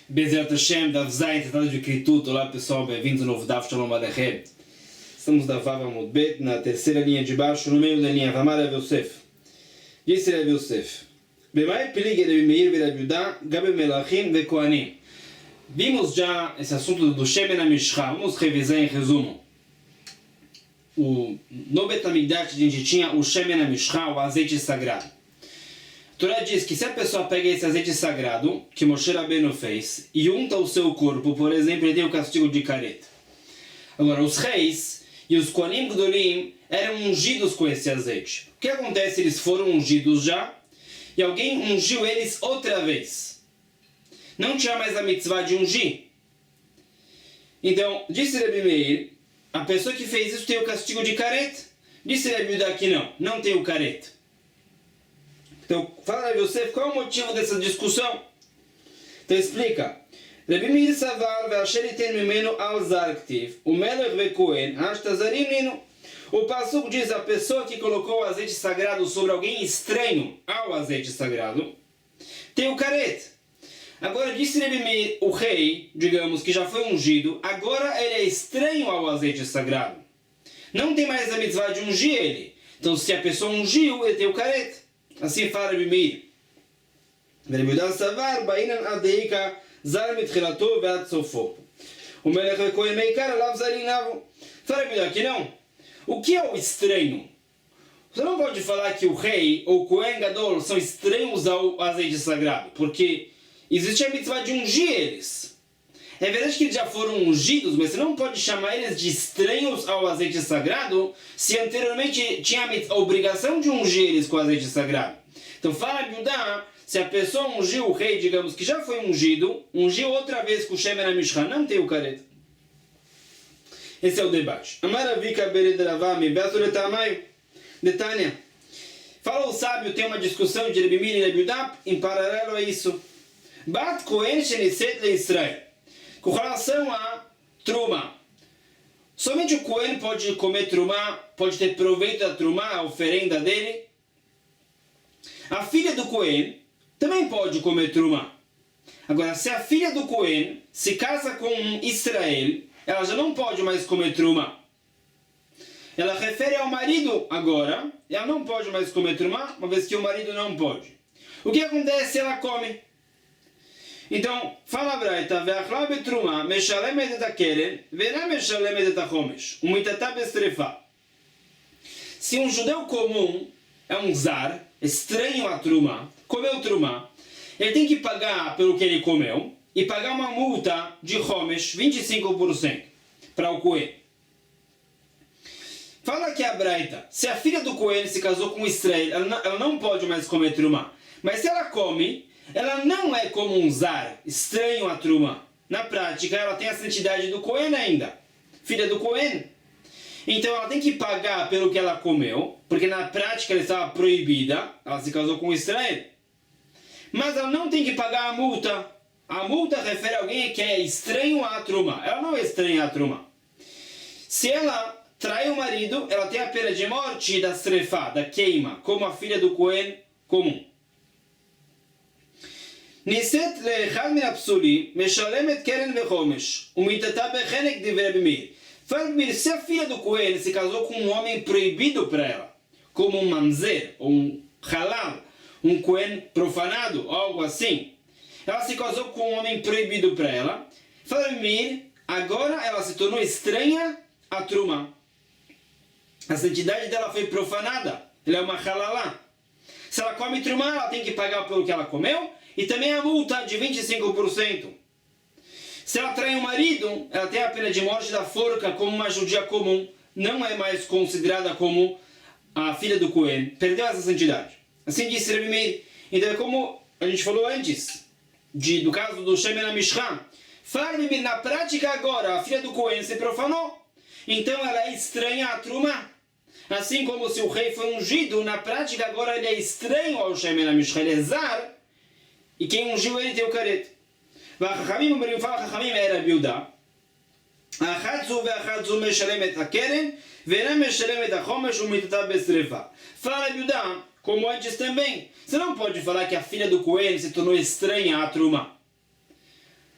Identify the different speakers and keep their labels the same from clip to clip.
Speaker 1: Bezerra Hashem, Dav Zayin, tratado de Kritut. Olá pessoal, bem-vindos ao novo Dav Shalom Aleichem. Estamos da Vav Amud Bet, na terceira linha de baixo, no meio da linha Vamar Rav Yosef. Disse Rav Yosef: Bemai Pelig Rav Meir ve Rav Yudah, Gabe Melachim ve Kohanim. Vimos já esse assunto do Shemen HaMishcha. Vamos revisar em resumo. No Bet HaMikdash a gente tinha o Shemen HaMishcha, o azeite sagrado. A Torá diz que se a pessoa pega esse azeite sagrado, que Moshe Rabbeinu fez, e unta o seu corpo, por exemplo, ele tem o castigo de careta. Agora, os reis e os Kohanim Gdolim eram ungidos com esse azeite. O que acontece? Eles foram ungidos já, e alguém ungiu eles outra vez. Não tinha mais a mitzvah de ungir. Então, disse Rabi Meir, a pessoa que fez isso tem o castigo de careta. Disse Rabi Yudah que não tem o careta. Então, fala Rav Yosef, qual é o motivo dessa discussão? Então explica. Rabi Meir Savar ve'asher iten mimenu al zarktiv, o melech ve'kohen, hashtazarim nino. O passuco diz, a pessoa que colocou o azeite sagrado sobre alguém estranho ao azeite sagrado, tem o caret. Agora, disse Rabi Meir, o rei, digamos, que já foi ungido, agora ele é estranho ao azeite sagrado. Não tem mais a mitzvah de ungir ele. Então, se a pessoa ungiu, ele tem o caret. Assim fala Rabi Meir. Rabi Yudah Savar, Bainan Adeika, Zar Mitchilato Ve'ad Sofo. O Melech Ve'kohen Meikar, Alav Zarin Navo. Fala Rabi Yudah que não. O que é o estranho? Você não pode falar que o rei ou o Kohen Gadol são estranhos ao azeite sagrado, porque existe a mitzvah de ungir eles. É verdade que eles já foram ungidos, mas você não pode chamar eles de estranhos ao azeite sagrado se anteriormente tinha a obrigação de ungir eles com o azeite sagrado. Então fala Rabi Yudah, se a pessoa ungiu o rei, digamos que já foi ungido, ungiu outra vez com o Shemen HaMishcha, não tem o caret. Esse é o debate. Amaravika beredravami beaturetamayu detania. Fala o sábio, tem uma discussão de Rabi Meir e Rabi Yudah em paralelo a isso. Bat Kohen sheniset leIsrael. Com relação a Truma, somente o Kohen pode comer Truma, pode ter proveito da Truma, a oferenda dele. A filha do Kohen também pode comer Truma. Agora, se a filha do Kohen se casa com Israel, ela já não pode mais comer Truma. Ela refere ao marido agora, ela não pode mais comer Truma, uma vez que o marido não pode. O que acontece se ela come? Então, fala a Braita, ve'achla betruma, meshalemet et hakeren, ve'na meshalemet et hachomesh, umitatá bestrefá. Se um judeu comum é um zar, estranho a truma, comeu truma, ele tem que pagar pelo que ele comeu e pagar uma multa de chomesh, 25%, para o Kohen. Fala aqui a Braita, se a filha do Kohen se casou com Israel, ela não pode mais comer truma, mas se ela come, ela não é como um zar, estranho a Truma. Na prática, ela tem a santidade do Kohen ainda, filha do Kohen. Então ela tem que pagar pelo que ela comeu, porque na prática ela estava proibida, ela se casou com Israel. Mas ela não tem que pagar a multa. A multa refere a alguém que é estranho a Truma. Ela não é estranha a Truma. Se ela trai o marido, ela tem a pena de morte da strefá, da queima, como a filha do Kohen comum. נישאת לאחד מן הפסולים, משלמת קרן וחומש, ומיתתה בחלק דברי רבי מאיר. Fala comigo, se a filha do Kohen se casou com um homem proibido para ela, como um mamzer, ou um halal, um Kohen profanado, algo assim, ela se casou com um homem proibido para ela, fala Rabi Meir, agora ela se tornou estranha a Truma. A santidade dela foi profanada, ela é uma halalá. Se ela come Truma, ela tem que pagar pelo que ela comeu, e também a multa de 25%. Se ela trai o marido, ela tem a pena de morte da forca como uma judia comum. Não é mais considerada como a filha do Kohen. Perdeu essa santidade. Assim disse Rabi Meir. Então é como a gente falou antes, do caso do Shemen HaMishcha. Fala Rabi Meir, na prática agora, a filha do Kohen se profanou. Então ela é estranha a Truma. Assim como se o rei foi ungido, na prática agora ele é estranho ao Shemen HaMishcha. Ele é zar. E quem ungiu ele tem o caret. והחכמים אומרים, פala חכמים era Rabi Yudah, אחת זו ואחת זו משלמת הקרן, ואינה משלמת החומש ומיתתה בשרפה. Fala Rabi Yudah, como antes também, você não pode falar que a filha do Kohen se tornou estranha à Truma.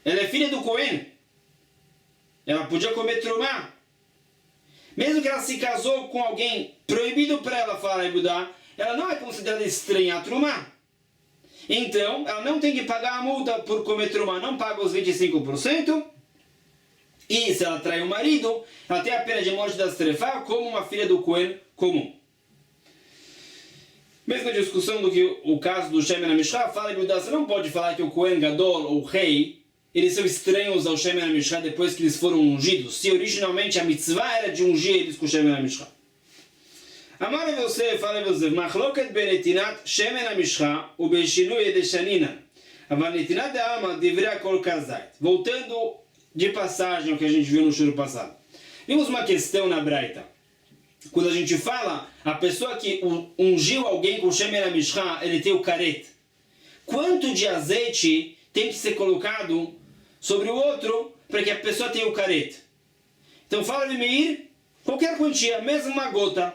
Speaker 1: ela é filha do Cohen. Ela podia comer trumá. Mesmo que ela se casou com alguém proibido para ela falar Yehudá, ela não é considerada estranha a trumá. Então, ela não tem que pagar a multa por comer trumá, não paga os 25%. E se ela trai o marido, ela tem a pena de morte da Strefá como uma filha do Cohen comum. Mesma discussão do que o caso do Shemen HaMishcha, fala que você não pode falar que o Cohen Gadol, ou o rei, eles são estranhos ao Shemen HaMishcha depois que eles foram ungidos, se originalmente a mitzvah era de ungir eles com o Shemen HaMishcha. Amar você, fala você, Machloket benetinat Shemen HaMishcha u beshinui edeshanina, aval netinat de alma deveria kol kazait. Voltando de passagem ao que a gente viu no shur passado. Vimos uma questão na Braita. Quando a gente fala, a pessoa que ungiu alguém com Shemen HaMishcha, ele tem o karet. Quanto de azeite tem que ser colocado sobre o outro para que a pessoa tenha o karet? Então fala de Meir, qualquer quantia, mesmo uma gota.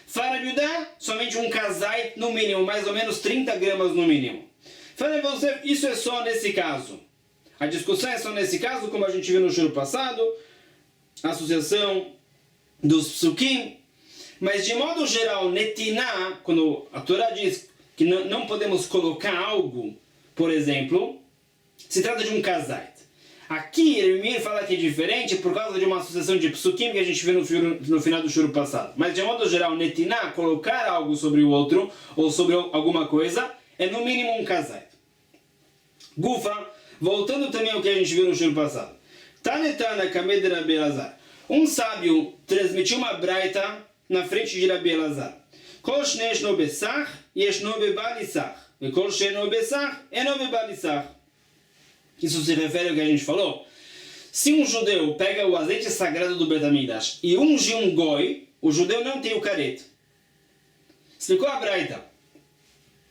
Speaker 1: Fala de Yudá, somente um kazait no mínimo, mais ou menos 30 gramas no mínimo. Fala de você, isso é só nesse caso. A discussão é só nesse caso, como a gente viu no shur passado, a associação dos psukim. Mas de modo geral, netiná, quando a Torá diz que não podemos colocar algo, por exemplo, se trata de um kazait. Aqui, Ermir fala que é diferente por causa de uma associação de psukim que a gente viu no final do shur passado. Mas de modo geral, netiná, colocar algo sobre o outro, ou sobre alguma coisa, é no mínimo um kazait. Gufa, voltando também ao que a gente viu no shur passado. Tanetana kamed Rabi Elazar. Um sábio transmitiu uma braita na frente de Rabi Elazar. Kol shnei yeshno besach, yeshno bebalisach. E kol she'eno besach, eno bebalisach. Isso se refere ao que a gente falou. Se um judeu pega o azeite sagrado do Bet HaMikdash e unge um goi, o judeu não tem o karet. Explicou a braita.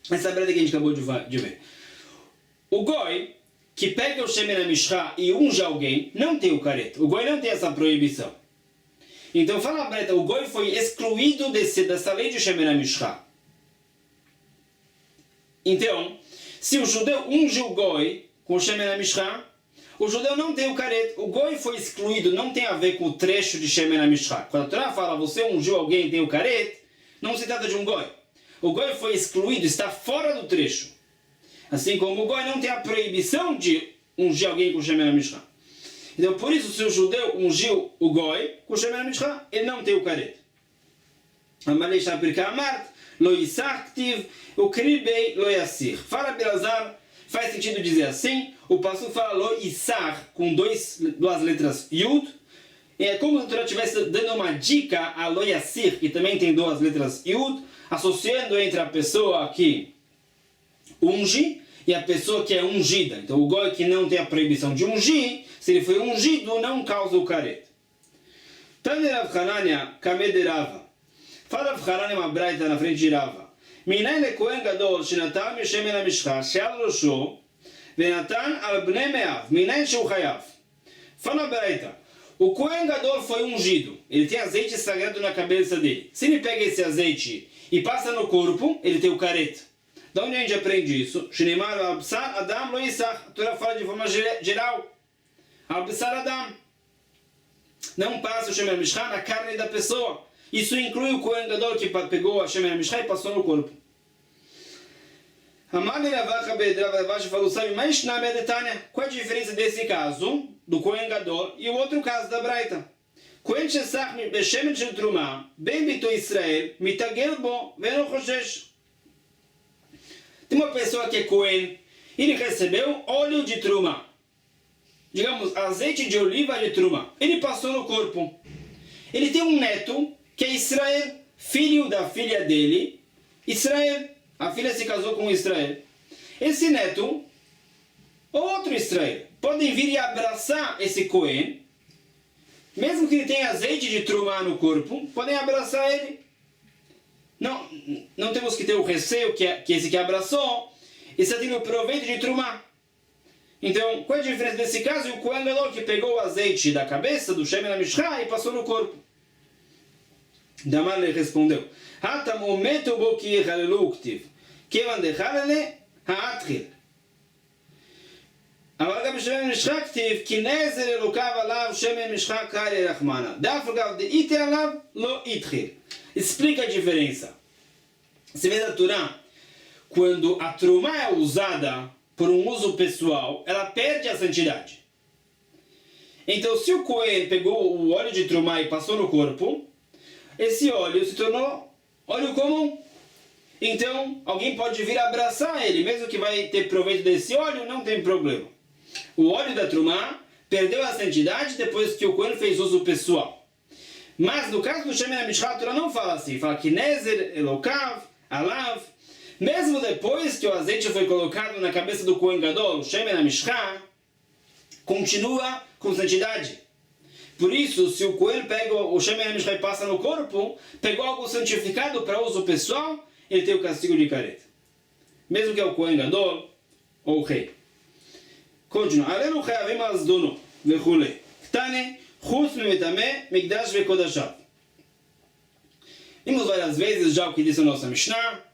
Speaker 1: Essa braita que a gente acabou de ver. O goi que pega o Shemen HaMishcha e unge alguém não tem o karet. O goi não tem essa proibição. Então fala a braita, o goi foi excluído dessa lei de Shemen HaMishcha. Então, se o judeu unge o goi com o Shemen HaMishcha, o judeu não tem o karet. O goi foi excluído, não tem a ver com o trecho de Shemen HaMishcha. Quando a Torá fala, você ungiu alguém e tem o karet, não se trata de um goi. O goi foi excluído, está fora do trecho. Assim como o goi não tem a proibição de ungir alguém com o Shemen HaMishcha. Então, por isso, se o judeu ungiu o goi com o Shemen HaMishcha, ele não tem o karet. Amalei Shapirka Amart, lo yisach ktiv, o kribei lo yassir. Fala Belazar, faz sentido dizer assim, o pastor fala lo yisach, com duas letras yud, e é como se a Torá estivesse dando uma dica a lo yassir, que também tem duas letras yud, associando entre a pessoa que unge e a pessoa que é ungida. Então o goi que não tem a proibição de ungir, se ele foi ungido, não causa o karet. Tane Rav Hanania kamed Rava. Fala Rav Hanania uma braita na frente de Rava. Minai le Kohen Gadol shenatan mishemen hamishcha she'al rosho venatan al bnei me'av. Minai sheu chayav. Fala a braita. O Kohen Gadol foi ungido. Ele tem azeite sagrado na cabeça dele. Se ele pega esse azeite e passa no corpo, ele tem o karet. Da onde a gente aprende isso? Shneimar al-Absar Adam lo yisach. A Torá fala de forma geral. Al-Absar Adam. Não passa o Shemen HaMishcha na carne da pessoa. Isso inclui o Kohen Gadol que pegou a Shemen HaMishcha e passou no corpo. Amar Ravacha Bedravash falou, sabe, mas na Medetânia, qual é a diferença desse caso, do Kohen Gadol, e o outro caso da Braita? Kohen Shesach Beshemen Shel Truma, Ben Bito Israel, Mitagel Bo, Veno Choshesh. Tem uma pessoa que é Kohen, ele recebeu óleo de Truma, digamos, azeite de oliva de Truma, ele passou no corpo. Ele tem um neto, que é Israel, filho da filha dele, Israel, a filha se casou com Israel. Esse neto, outro Israel, podem vir e abraçar esse Kohen, mesmo que ele tenha azeite de Truma no corpo, podem abraçar ele. Não temos que ter o receio que esse que abraçou está tendo proveito de Truma. Então, qual é a diferença desse caso? E o Kohen Gadol que pegou o azeite da cabeça do Shemen HaMishcha e passou no corpo. Damar lhe respondeu: Hatam ometu bo ki yechalelu uktiv, kevan dechalele ha'atchil. אבל גם בשמן משחה כתיב, כי נזר אלוקיו עליו שמן משחה קרעי רחמנה. דף אגב דאיתי עליו, לא התחיל. Explica a diferença. Você vê na Torá, quando a trumá é usada por um uso pessoal, ela perde a santidade. Então, se o Cohen pegou o óleo de trumá e passou no corpo, esse óleo se tornou óleo comum. Então, alguém pode vir abraçar ele, mesmo que vai ter proveito desse óleo, não tem problema. O óleo da trumá perdeu a santidade depois que o Cohen fez uso pessoal. Mas no caso do Shemen HaMishcha, a Torá não fala assim. Fala que Nezer, Elokav, Alav. Mesmo depois que o azeite foi colocado na cabeça do Kohen Gadol, o Shemen HaMishcha continua com santidade. Por isso, se o Kohen pega o Shemen HaMishcha e passa no corpo, pegou algo santificado para uso pessoal, ele tem o castigo de careta. Mesmo que é o Kohen Gadol ou o rei. Continua. Alenu Chayavim Azdono, Vechule. Ktane. Chutz mimetame migdash vekodashav. Vimos várias vezes já o que disse a nossa Mishnah.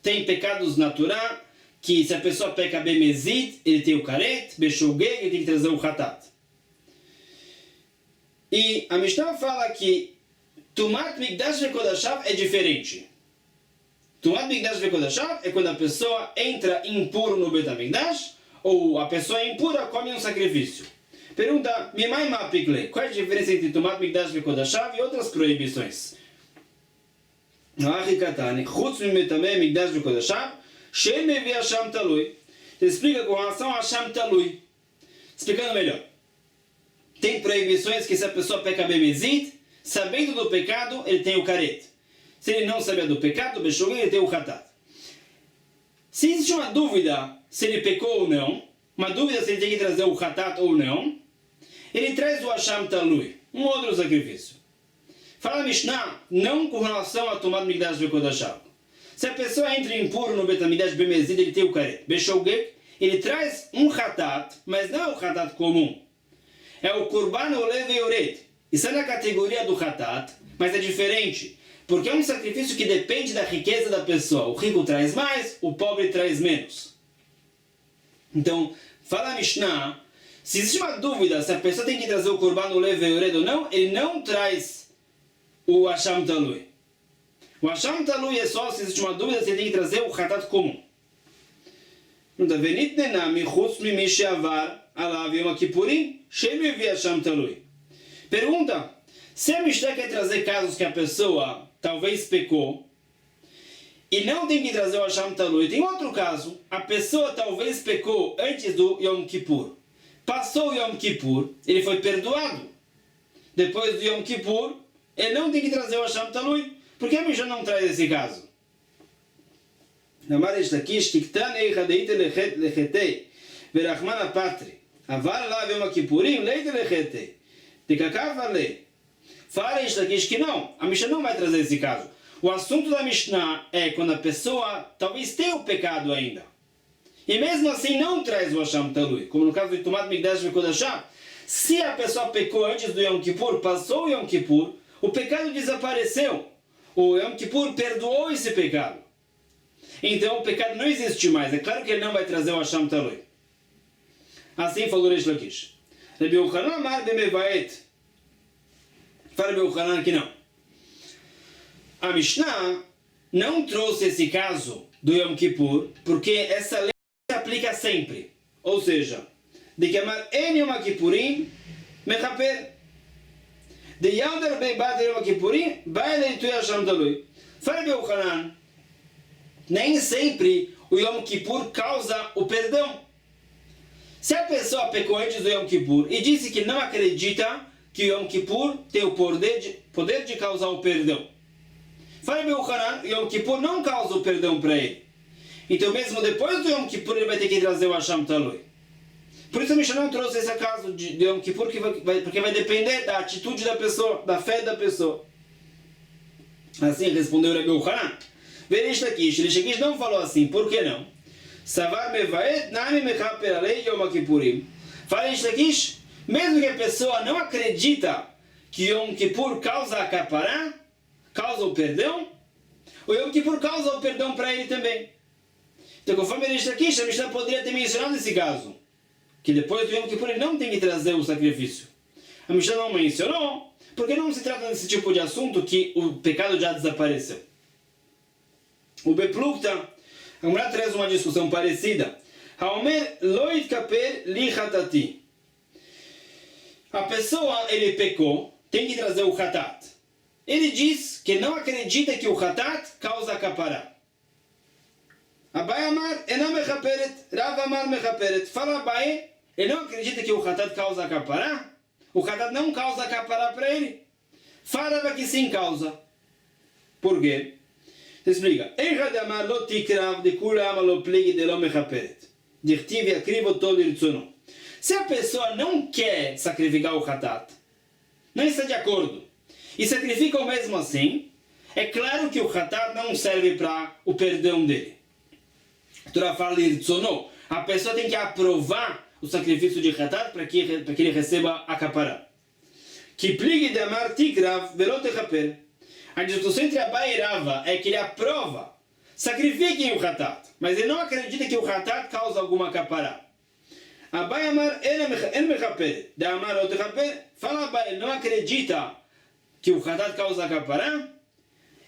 Speaker 1: Tem pecados na Torá que se a pessoa peca bemezid, ele tem o karet, beshogeg, ele tem que trazer o hatat. E a Mishnah fala que tumat migdash vekodashav é diferente. Tumat migdash vekodashav é quando a pessoa entra impuro no Bet HaMikdash ou a pessoa impura come um sacrifício. Pergunta, qual é a diferença entre Tumat Mikdash Vekodashav e outras proibições? Explica com relação a Sham Talui. Explicando melhor. Tem proibições que se a pessoa peca bemezid, sabendo do pecado, ele tem o karet. Se ele não sabia do pecado, ele tem o hatat. Se existe uma dúvida se ele pecou ou não, uma dúvida se ele tem que trazer o hatat ou não, ele traz o Hasham Talui, um outro sacrifício. Fala a Mishnah, não com relação a Tumat Mikdash Vekodashav. Se a pessoa entra impuro no Bet HaMikdash bemezid, ele tem o karet. Beshogeg, ele traz um hatat, mas não é o hatat comum. É o Kurban Olev Yored. Isso é na categoria do hatat, mas é diferente. Porque é um sacrifício que depende da riqueza da pessoa. O rico traz mais, o pobre traz menos. Então, fala a Mishnah, se existe uma dúvida se a pessoa tem que trazer o Kurban Olev Yored ou não, ele não traz o Hasham Talui. O Hasham Talui é só se existe uma dúvida se ele tem que trazer o Hatat comum. Pergunta, se a Mishnah quer trazer casos que a pessoa talvez pecou e não tem que trazer o Hasham Talui, tem outro caso, a pessoa talvez pecou antes do Yom Kippur. Passou o Yom Kippur, ele foi perdoado. Depois do Yom Kippur, ele não tem que trazer o Hasham Talui. Por que a Mishnah não traz esse caso? אמר יש לקיש, תקטן איכה דאית לחטא ורחמן הפטרי. אבל עליו יום הכיפורים, לאית לחטא. תקקף עליה. Fala יש לקיש que não. A Mishnah não vai trazer esse caso. O assunto da Mishnah é quando a pessoa talvez tenha o pecado ainda. E mesmo assim não traz o Hasham Talui. Como no caso do Tumat Mikdash Vekodashav. Se a pessoa pecou antes do Yom Kippur, passou o Yom Kippur, o pecado desapareceu. O Yom Kippur perdoou esse pecado. Então o pecado não existe mais. É claro que ele não vai trazer o Hasham Talui. Assim falou Reish Lakish. Rabbi Yochanan amar bemevaet. Fala Rabbi Yochanan que não. A Mishnah não trouxe esse caso do Yom Kippur porque essa lei se aplica sempre. Ou seja, de que amar en Yom Kippurim mechaper. De yander beibat Yom Kippurim vai leitui Hasham Talui. Fala Rabbi Yochanan, nem sempre o Yom Kippur causa o perdão. Se a pessoa pecou antes do Yom Kippur e disse que não acredita que o Yom Kippur tem o poder de causar o perdão. Fala meu Hanan, o Yom Kippur não causa o perdão para ele. Então mesmo depois do Yom Kippur ele vai ter que trazer o Hasham Talui. Por isso a Mishnah não trouxe esse caso de Yom Kippur porque vai depender da atitude da pessoa, da fé da pessoa. Assim respondeu Rabbi Yochanan. Reish Lakish não falou assim, por que não? Savar mevaet nami mechaper alei Yom Kippurim. Fala Reish Lakish, mesmo que a pessoa não acredita que Yom Kippur causa a capará, causa o perdão, o Yom Kippur causa o perdão para ele também. Então conforme Reish Lakish, a Mishnah poderia ter mencionado esse caso, que depois do Yom Kippur ele não tem que trazer o sacrifício. A Mishnah não mencionou, porque não se trata desse tipo de assunto que o pecado já desapareceu. O Beplukta, a Gemara traz uma discussão parecida. Haomer lo yitkaper li chatati. A pessoa, ele pecou, tem que trazer o chatat. Ele diz que não acredita que o chatat causa capará. Abai Amar, enam mechaperet, Rav Amar mechaperet. Fala Abai, ele não acredita que o chatat causa capará? O chatat não causa capará para ele. Fala que sim causa. Por quê? Se explica. Errad Amar lo tikrav de kulam lo pligi de lo mechaperet. Dirtiv yakrivo todo irtzono. Se a pessoa não quer sacrificar o chatat, não está de acordo, e sacrifica mesmo assim, é claro que o chatat não serve para o perdão dele. A Torá fala irtzono. A pessoa tem que aprovar o sacrifício de chatat para que ele receba a capará. Que pligue de amar tikrav velot echaper. A discussão entre Abai e Rava é que ele aprova, sacrifiquem o chatat, mas ele não acredita que o chatat causa alguma capará. Abai Amar en mechaper, de amar lot echaper. Fala Abai, ele não acredita que o chatat causa capará,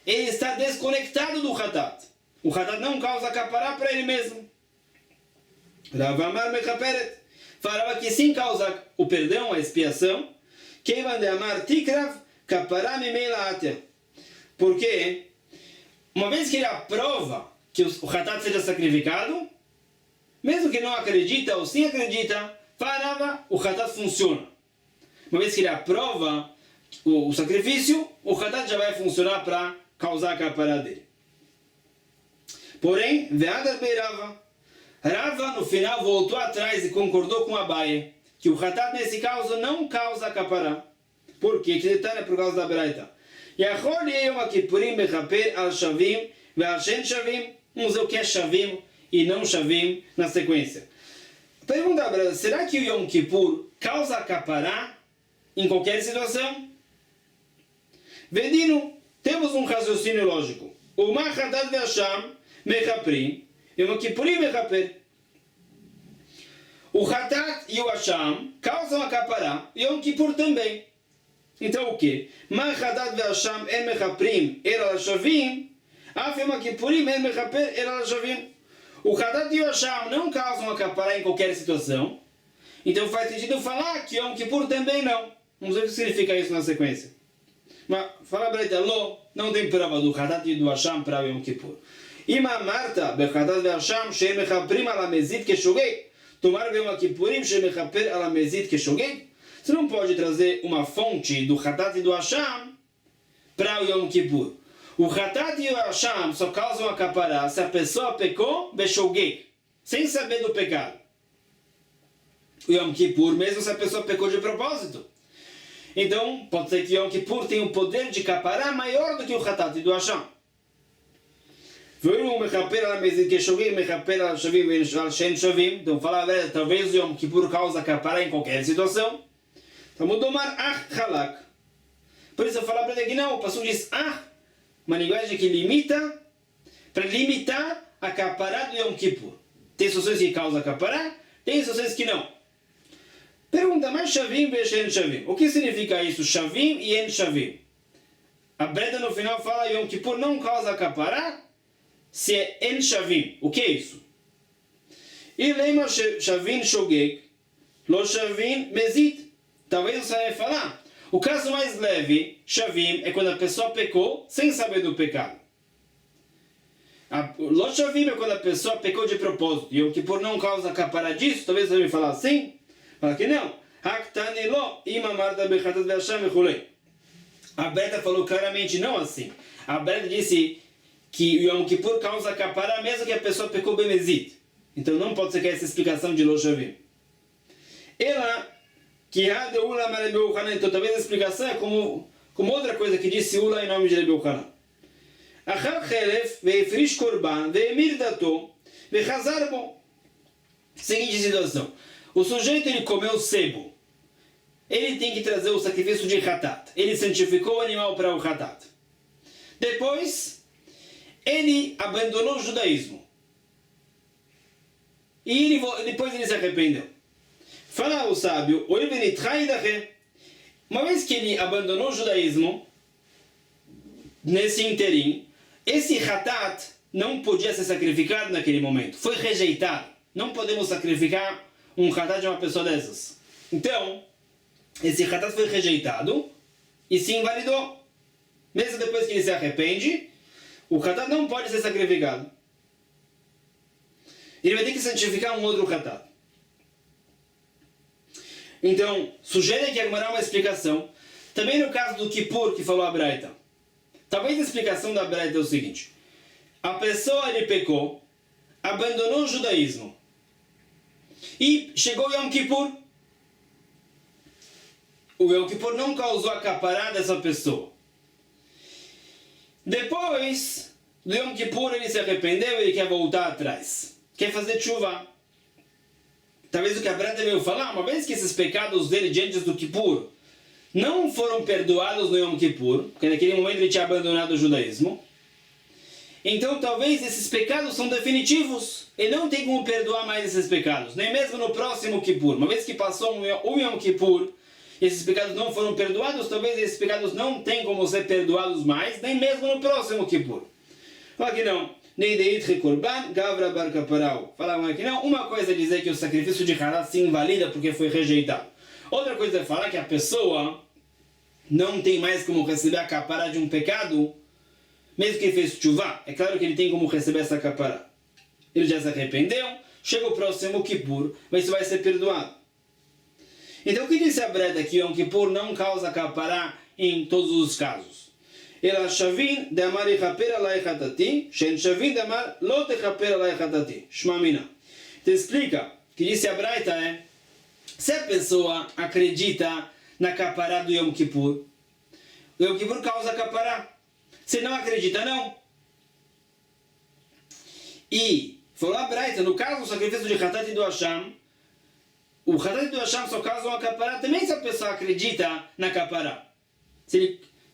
Speaker 1: ele está desconectado do chatat. O chatat não causa capará para ele mesmo. Rav Amar mechaperet. Falava que sim causa o perdão, a expiação. Keivan de amar tikrav capará mimela ater. Porque, uma vez que ele aprova que o chatat seja sacrificado, mesmo que não acredita ou sim acredita, falava, o chatat funciona. Uma vez que ele aprova o sacrifício, o chatat já vai funcionar para causar a capará dele. Porém, Ve'adar beirava. Rava no final voltou atrás e concordou com Abai que o chatat nesse caso não causa capará. Por quê? Que detalhe é por causa da Braita. Yachol Yom Kippurim mechaper al shavim ve'al shen shavim. Vamos ver o que é shavim e não shavim na sequência. Pergunta a Braita, será que o Yom Kippur causa capará em qualquer situação? Vedino, temos um raciocínio lógico. O machatat ve'asham mechaprim Yom Kippurim mechaper. O chatat e o asham causam a capará, Yom Kippur também. Então o que? Ma chatat ve'asham en mechaprim ela shavim, af Yom Kippurim en mechaper ela shavim. O chatat e o asham não causam a capará em qualquer situação. Então faz sentido falar que Yom Kippur também não. Vamos ver o que significa isso na sequência. Mas fala Braita, não tem prova do chatat e do asham para Yom Kippur. Ima Marta, Bechatat ve'asham, she'en mechaprim ala mezit keshogeg, tomar Yom Kippurim she'en mechaper ala mezit keshogeg. Você não pode trazer uma fonte do chatat e do asham para o Yom Kippur. O chatat e o asham só causam a capará se a pessoa pecou beshogeg, sem saber do pecado. O Yom Kippur, mesmo se a pessoa pecou de propósito. Então, pode ser que Yom Kippur tenha um poder de capará maior do que o chatat e do asham. Então fala, talvez o Yom Kippur causa capará em qualquer situação. Então mudou mar halak. Por isso eu falo para ele que não, o pastor diz uma linguagem que limita, para limitar a capará do Yom Kippur. Tem situações que causam capará, tem situações que não. Pergunta, mas shavim ve shen shavim. O que significa isso? Shavim e en shavim. A Breda no final fala Yom Kippur não causa capará se é en shavim. O que é isso? E lema shavim shogeg, lo shavim mezit. Talvez você vai falar. O caso mais leve, shavim, é quando a pessoa pecou sem saber do pecado. Lo shavim é quando a pessoa pecou de propósito. E o Kippur não causa capará disso. Talvez você vai falar assim. Fala que não. Haktani lo imamar da bechatat ve'asham echulei. A Breta falou claramente não assim. A Breta disse que o Yom Kippur causa capará mesmo que a pessoa pecou bemezit. Então não pode ser que essa explicação de Lo Shavim. Ela, que há de Ula Mare Beuchanan, então talvez a explicação é como outra coisa que disse Ula em nome de Beuchanan. Achar Chelef ve'efrish korban ve'emir dato ve'chazar bo. Seguinte situação. O sujeito ele comeu sebo. Ele tem que trazer o sacrifício de Hatat. Ele santificou o animal para o Hatat. Depois, ele abandonou o judaísmo. E depois ele se arrependeu. Fala o sábio, uma vez que ele abandonou o judaísmo, nesse interim, esse hatat não podia ser sacrificado naquele momento. Foi rejeitado. Não podemos sacrificar um hatat de uma pessoa dessas. Então, esse hatat foi rejeitado e se invalidou. Mesmo depois que ele se arrepende, o hatat não pode ser sacrificado. Ele vai ter que santificar um outro hatat. Então, sugere que agora uma explicação. Também no caso do Kippur, que falou a Braita. Talvez a explicação da Braita é o seguinte. A pessoa, ele pecou, abandonou o judaísmo. E chegou Yom Kippur. O Yom Kippur não causou a capará dessa pessoa. Depois do Yom Kippur, ele se arrependeu e ele quer voltar atrás. Quer fazer chuva. Talvez o que a Braita veio falar, uma vez que esses pecados dele diante do Kippur não foram perdoados no Yom Kippur, porque naquele momento ele tinha abandonado o judaísmo, então talvez esses pecados são definitivos. Ele não tem como perdoar mais esses pecados, nem mesmo no próximo Kippur. Uma vez que passou o Yom Kippur, esses pecados não foram perdoados, talvez esses pecados não tenham como ser perdoados mais, nem mesmo no próximo Kippur. Fala que não. Fala que não. Uma coisa é dizer que o sacrifício de Hatat se invalida porque foi rejeitado. Outra coisa é falar que a pessoa não tem mais como receber a capará de um pecado, mesmo que ele fez tshuva. É claro que ele tem como receber essa capará. Ele já se arrependeu, chega o próximo Kippur, mas isso vai ser perdoado. Então o que disse a Braita que Yom Kippur não causa capará em todos os casos? Ela shavin de amar ichaper alai chatati, shen shavin de amar lo techaper alai chatati. Shma mina. Então explica, que disse a Braita se a pessoa acredita na capará do Yom Kippur, o Yom Kippur causa capará. Se não acredita, não. E, falou a Braita, no caso do sacrifício de Hatat e do Hasham, o Hatat e do Hasham só causa uma capará também se a pessoa acredita na capará. Se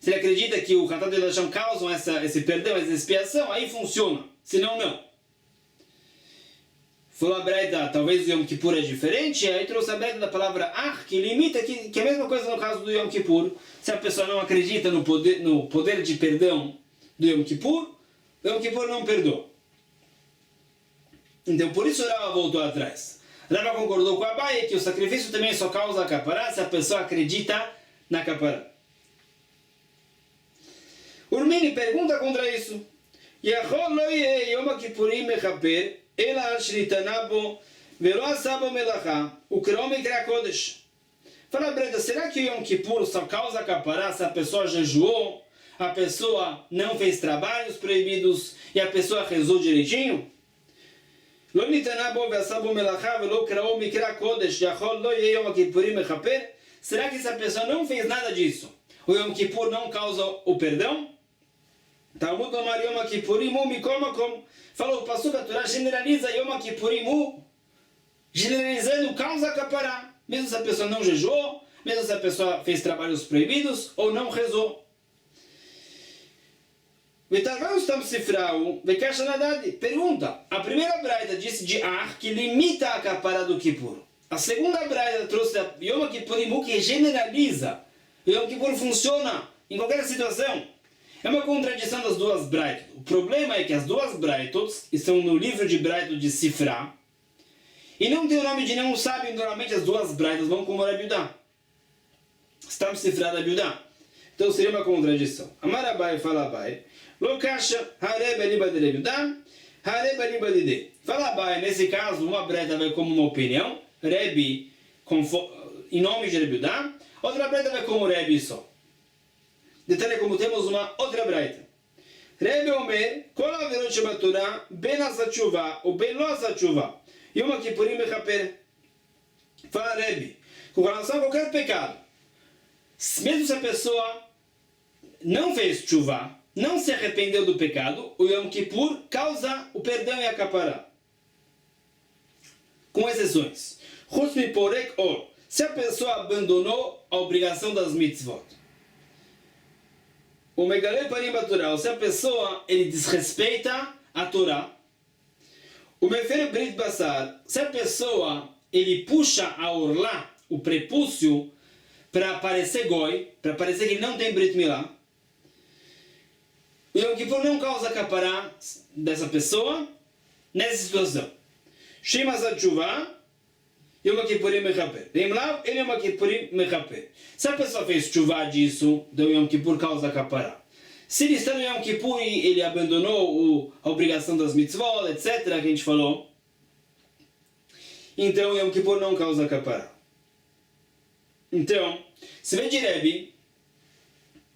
Speaker 1: ele acredita que o Hatat e o Hasham causam esse perdão, essa expiação, aí funciona. Senão, não. Falou a Braita, talvez o Yom Kippur é diferente, aí trouxe a Braita da palavra que limita, que é a mesma coisa no caso do Yom Kippur. Se a pessoa não acredita no poder de perdão do Yom Kippur, o Yom Kippur não perdoa. Então, por isso Rava voltou atrás. Rava concordou com a Abaye que o sacrifício também só causa a capará se a pessoa acredita na capará. Urmini pergunta contra isso. Yachol lo yeh Yom Kippurim mechaper אלא על שנתנה בו ולא עשה בו מלאכה וקראו מקרא קודש. Fala, Braita, será que o Yom Kippur só causa capará se a pessoa jejuou, a pessoa não fez trabalhos proibidos e a pessoa rezou direitinho? לא ניתנה בו ועשה בו מלאכה ולא קראו מקרא קודש יכול לא יהיה יום הכיפורים מכפר? Será que se a pessoa não fez nada disso, o Yom Kippur não causa o perdão? Talmud Omar Yom Kippurim Mikol Makom. Falou, o Passuca Torá generaliza Yom Kippurim, generalizando causa capará. Mesmo se a pessoa não jejuou, mesmo se a pessoa fez trabalhos proibidos ou não rezou. Pergunta, a primeira braita disse de que limita a capará do Kippur. A segunda braita trouxe a Yom Kippurim que generaliza. Yom Kippur funciona em qualquer situação. É uma contradição das duas braitot. O problema é que as duas braitots estão no livro de Braito de Sifra e não tem o nome de nenhum sábio. Normalmente as duas braitas vão como Rabi Yudá. Está no Sifra da Rabi Yudá. Então seria uma contradição. Amar Abai fala Abai. Lo kasha hareb eliba de Rabi Yudá, hareb eliba de de. Fala Abai, nesse caso, uma braita vai como uma opinião, Rebi em nome de Rabi Yudá, outra braita vai como Rebi só. Detalhe como temos uma outra braita. Rebbe Omer, Kol averot shebatorah, ben asat tshuva, ou ben lo asat tshuva. Yom Kippurim mechaper. Fala Rebbe, com relação a qualquer pecado, mesmo se a pessoa não fez tshuva, não se arrependeu do pecado, o Yom Kippur causa o perdão e a capará. Com exceções. Chutz miporek or. Se a pessoa abandonou a obrigação das mitzvot. O Megalei Parim Batorá, se a pessoa ele desrespeita a Torá. O Mefer Brit Basar, se a pessoa ele puxa a orlá, o prepúcio, para parecer goi, para parecer que ele não tem Brit Milá. O Yom Kippur não causa capará dessa pessoa nessa situação. Shema Zatshuva, Yom Kippurim Mechaper. Lemlav, ele Yom Kippurim Mechaper. Se a pessoa fez tshuva disso, do Yom Kippur causa capará. Se ele está no Yom Kippur e ele abandonou a obrigação das mitzvot, etc., que a gente falou, então o Yom Kippur não causa capará. Então, se vê de Rebbe,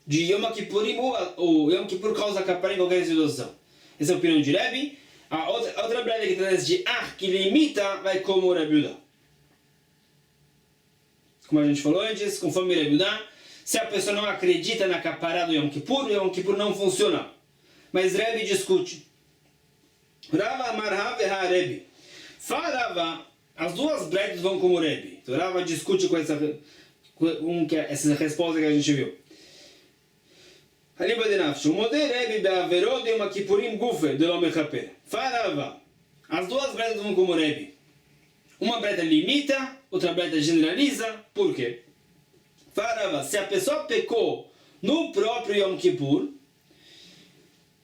Speaker 1: de Yom Kippurim, o Yom Kippur causa capará em qualquer situação. Essa é a opinião de Rebbe. A outra breda que traz de que limita, vai como o Rebbe Yudá. Como a gente falou antes, conforme o Rebbe Yudá, se a pessoa não acredita na capará do Yom Kippur, o Yom Kippur não funciona. Mas Rebbe discute. Rava Marhav e Rebbe. Fala Rava, as duas bredas vão como Rebbe. Então Rava discute com essa resposta que a gente viu. Aliba de Nafshu. Modé Rebbe be'averod Yom Kippurim gufe de lo mechaper. Fala Rava, as duas bredas vão como Rebbe. Uma breda limita, outra breda generaliza. Por quê? Fala, se a pessoa pecou no próprio Yom Kippur,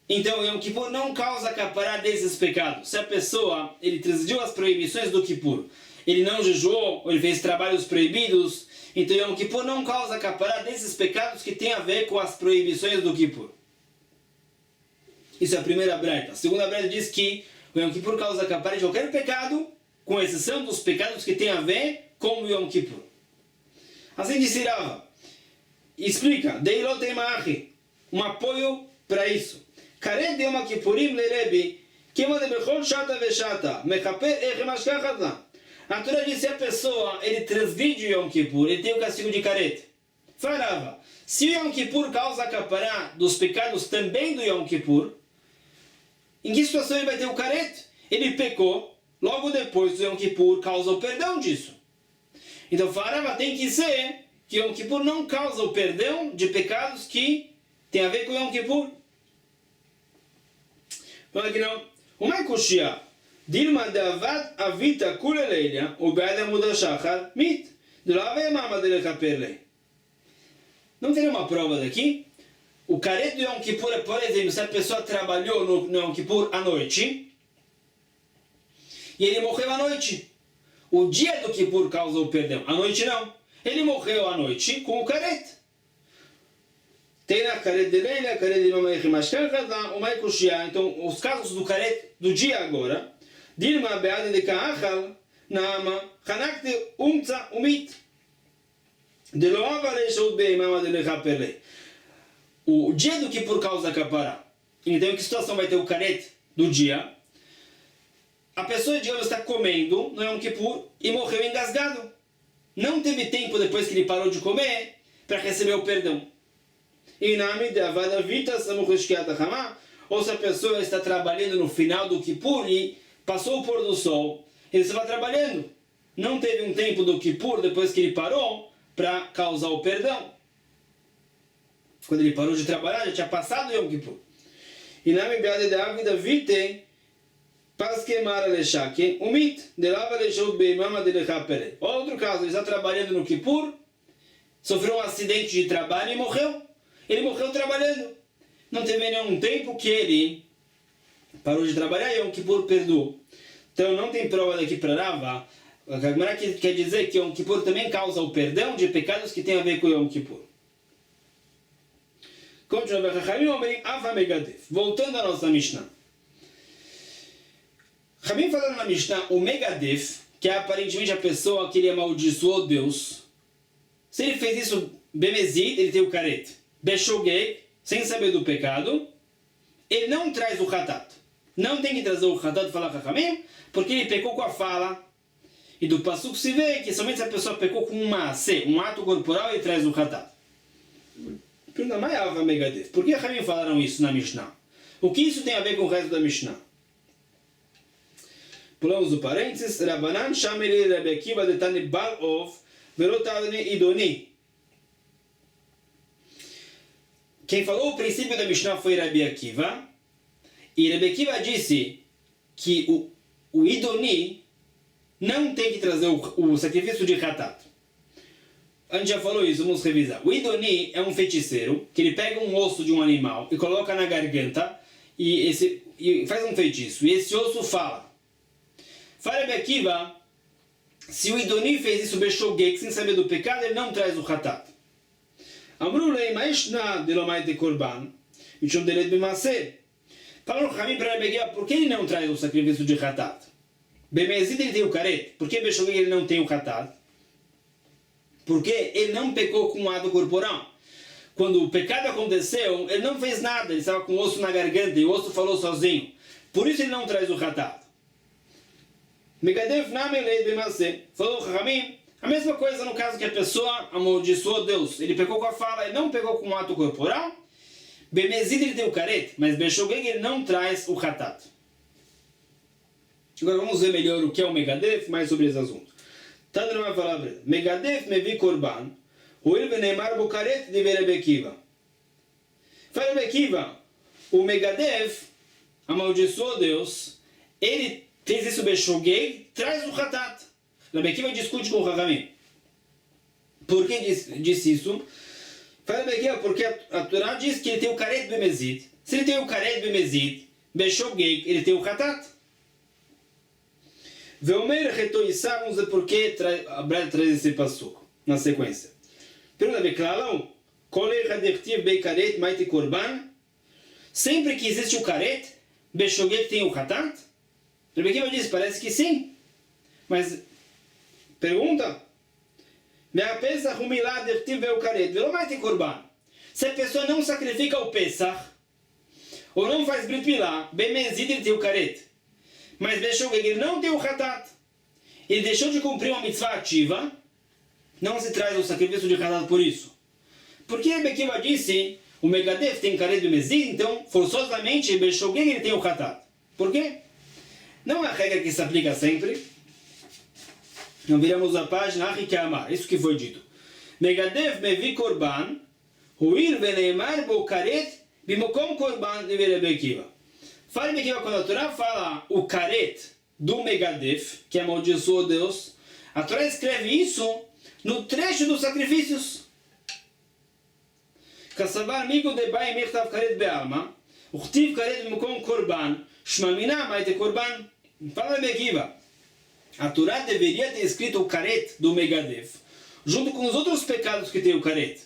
Speaker 1: então o Yom Kippur não causa capará desses pecados. Se a pessoa, ele transgrediu as proibições do Kippur, ele não jejuou, ou ele fez trabalhos proibidos, então o Yom Kippur não causa capará desses pecados que tem a ver com as proibições do Kippur. Isso é a primeira breta. A segunda breta diz que o Yom Kippur causa capará de qualquer pecado, com exceção dos pecados que tem a ver com o Yom Kippur. Assim disse Rava. Explica. Deilotemachi. Um apoio para isso. Karet de Yom Kippurim le Rebbe. Kema de bechol shata veshata. Mechaper echemashkachatna. A Torá diz se a pessoa ele transgride o Yom Kippur, ele tem o castigo de Karet. Falava. Se o Yom Kippur causa capará dos pecados também do Yom Kippur, em que situação ele vai ter o Karet? Ele pecou, logo depois do Yom Kippur causa o perdão disso. Então, Farava tem que ser que Yom Kippur não causa o perdão de pecados que tem a ver com Yom Kippur. Fala que não. O Maikushia, Dilma de Avad Avita Kulelelia, o Beda Mudashachar, Mit, de lá vem Mama de Lechaperlei. Não teria uma prova daqui? O careto do Yom Kippur é, por exemplo, se a pessoa trabalhou no Yom Kippur à noite e ele morreu à noite. O dia do Kippur causa o perdão, a noite não. Ele morreu à noite com o caret. Tem a caret de leila, a caret de mamãe o maikushia. Então, os casos do caret do dia agora, Dilma beada de kaachal, nama, hanakte umtza umit. De loava leishut beimama de lechaperlei. O dia do Kippur causa capará. Então, em que situação vai ter o caret do dia? A pessoa, digamos, está comendo no Yom Kippur e morreu engasgado. Não teve tempo depois que ele parou de comer para receber o perdão. Ou se a pessoa está trabalhando no final do Kippur e passou o pôr do sol, ele estava trabalhando. Não teve um tempo do Kippur depois que ele parou para causar o perdão. Quando ele parou de trabalhar, já tinha passado o Yom Kippur. Outro caso, ele está trabalhando no Kippur, sofreu um acidente de trabalho e morreu. Ele morreu trabalhando. Não teve nenhum tempo que ele parou de trabalhar e Yom Kippur perdoou. Então não tem prova daqui para Rava. A Gemara quer dizer que Yom Kippur também causa o perdão de pecados que tem a ver com Yom Kippur. Voltando à nossa Mishnah. Rabim falando na Mishnah, o Megadef, que é aparentemente a pessoa que ele amaldiçoou Deus, se ele fez isso Bemezid, ele tem o Karet. Beshogeg, sem saber do pecado, ele não traz o Hatat. Não tem que trazer o Hatat e falar Chachamim, porque ele pecou com a fala. E do Pasuk se vê que somente se a pessoa pecou com um ato corporal, ele traz o Hatat. Pergunta, mas Ava Megadef, por que Rabim falaram isso na Mishnah? O que isso tem a ver com o resto da Mishnah? Pulamos o parênteses. Rabanan Shameli Rebbe Akiva de Tani Balov Verotadne Idoni. Quem falou o princípio da Mishnah foi Rebbe Akiva. E Rebbe Akiva disse que o Idoni não tem que trazer o sacrifício de Hatat. A gente já falou isso, vamos revisar. O Idoni é um feiticeiro que ele pega um osso de um animal e coloca na garganta e faz um feitiço. E esse osso fala. Fala Rebbe Akiva, se o Idoni fez isso beshogeg, sem saber do pecado, ele não traz o Hatat. Amru lei maishna de lomai de korban, michum delet b'maseh. Falaram Ramim para Rebbe Akiva, por que ele não traz o sacrifício de Hatat? Bemezid ele tem o karet, por que beshogeg ele não tem o Hatat? Porque ele não pecou com um ato corporal. Quando o pecado aconteceu, ele não fez nada, ele estava com o osso na garganta e o osso falou sozinho. Por isso ele não traz o Hatat. Megadev namelei b'maseh. Falou Ramim, a mesma coisa no caso que a pessoa amaldiçoou Deus. Ele pecou com a fala, ele não pecou com um ato corporal. Bemezid ele tem o karet, mas beshogeg ele não traz o Hatat. Agora vamos ver melhor o que é o Megadev, mais sobre esse assunto. Tanto uma palavra, Megadef mevi korban, huil veneimar bo karet de Rebbe Akiva. Fala Rebbe Akiva, o Megadef amaldiçoou Deus, ele fez isso beshogeg, traz o Hatat. Rebbe Akiva discute com o Rahamim. Por que disse isso? Fala Rebbe Akiva, porque a Torá diz que ele tem o karet bemezid. Se ele tem o karet bemezid, beshogeg, ele tem o Hatat. Veomer retoissá, vamos ver por que a Breda traz esse passuco na sequência. Pergunta Beklalau, Kolei hadertiv bei karet maite korban. Sempre que existe o karet, beshogeg tem o hatat? Rebbe Akiva diz, parece que sim. Mas, pergunta, Me'apesach humilá dertiv bei karet, velo maite korban. Se a pessoa não sacrifica o Pesach, ou não faz Brit Milá, bemezid ele tem o karet. Mas beshogeg ele não tem o Hatat. Ele deixou de cumprir uma mitzvah ativa. Não se traz o sacrifício de Hatat por isso. Porque Rebbe Akiva disse, o Megadef tem karet bemezid, então forçosamente beshogeg ele tem o Hatat. Por quê? Não é a regra que se aplica sempre. Não viramos a página, isso que foi dito. Megadef mevi korban, huir veneimar bo karet bimokom korban de Rebbe Akiva. Fala Rebbe Akiva, quando a Torá fala o karet do Megadef, que amaldiçoou Deus, a Torá escreve isso no trecho dos sacrifícios. Kassavar amigo de bai mechtav karet be'alma, uchtiv karet b'mokom korban, shmamina maite korban. Fala Rebbe Akiva, a Torá deveria ter escrito o karet do Megadef, junto com os outros pecados que tem o karet.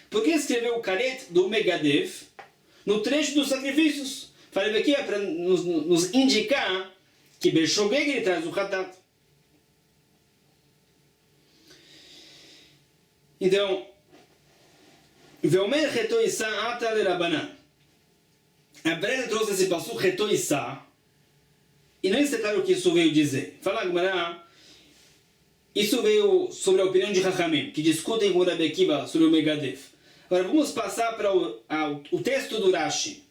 Speaker 1: Por que escreveu o karet do Megadef no trecho dos sacrifícios? Falei aqui para nos indicar que beshogeg ele traz o Hatat. Então, Veomer retoissá ata le Rabanan. A Breda trouxe esse passo retoissá e não está claro o que isso veio dizer. Fala Gemara, isso veio sobre a opinião de Chachamim, que discutem com o Rebbe Akiva sobre o Megadef. Agora vamos passar para o texto do Rashi.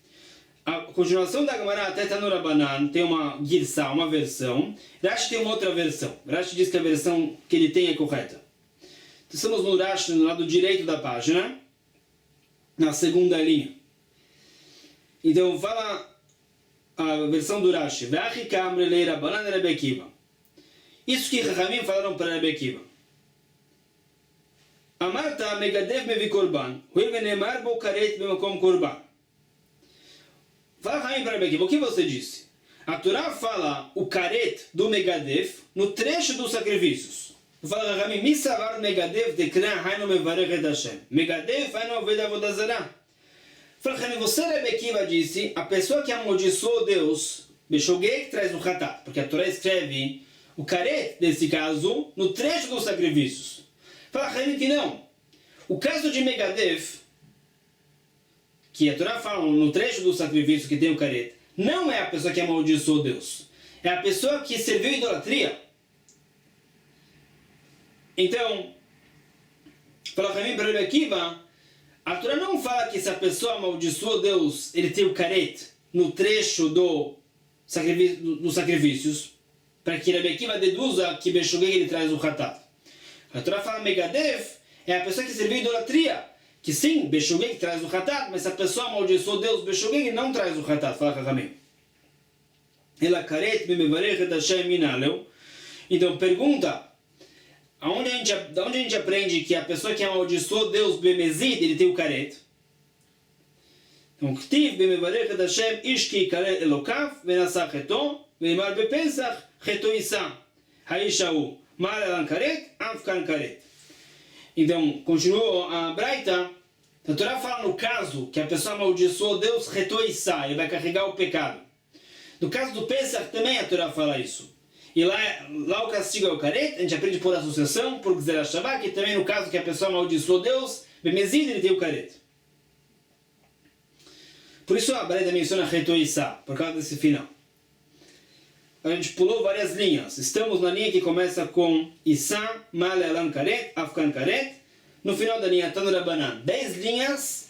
Speaker 1: A continuação da Gemara até está no Rabanan, tem uma girsá, uma versão. Rashi tem uma outra versão. Rashi diz que a versão que ele tem é correta. Estamos no Rashi, no lado direito da página, na segunda linha. Então fala a versão do Rashi. Isso que Chachamim falaram para Rebbe Akiva. Amarta megadef mevi korban, huil venemar bo karet b'makom korban. Fala Chachamim para Rebbe Akiva, o que você disse? A Torá fala o karet do Megadef no trecho dos sacrifícios. Fala Chachamim, misavar Megadef dekran hainu mevarech et Hashem. Megadef hainu aved avodah zarah. Fala Chachamim, você Rebbe Akiva disse, a pessoa que amaldiçoou Deus, beshogeg traz o Hatat, porque a Torá escreve o karet, nesse caso, no trecho dos sacrifícios. Fala Chachamim que não. O caso de Megadef, que a Torá fala no trecho do sacrifício que tem o karet, não é a pessoa que amaldiçoou Deus. É a pessoa que serviu a idolatria. Então, para Chachamim para Rebbe Akiva, a Torá não fala que se a pessoa amaldiçoou Deus, ele tem o karet no trecho dos sacrifícios, para que Rebbe Akiva deduza que beshogeg ele traz o Hatat. A Torá fala Megadef é a pessoa que serviu a idolatria. Que sim, beshogeg traz o Hatat, mas se a pessoa amaldiçoou Deus, beshogeg não traz o Hatat, fala Chachamim. Ela karet bimevarech et Hashem minaleu. Então, pergunta, de onde a gente aprende que a pessoa que amaldiçoou Deus Bemezid, ele tem o caret? Então, Ktiv Bemevarech Hashem Ishki Karet Elokav Venasah Cheto Veimar Bepesach Cheto Issa Haishahu Mar Elan Karet Afkan Karet. Então, continuou a Braita. A Torá fala no caso que a pessoa amaldiçoou Deus, retoissá, ele vai carregar o pecado. No caso do Pesach também a Torá fala isso. E lá o castigo é o caret, a gente aprende por associação, por Gzerah Shabbat, e também no caso que a pessoa amaldiçoou Deus, Bemezid, ele tem o caret. Por isso a Braita menciona retoissá, por causa desse final. A gente pulou várias linhas. Estamos na linha que começa com Issa, Male Alan Karet, Afkan Karet. No final da linha, Tanurabanan, 10 linhas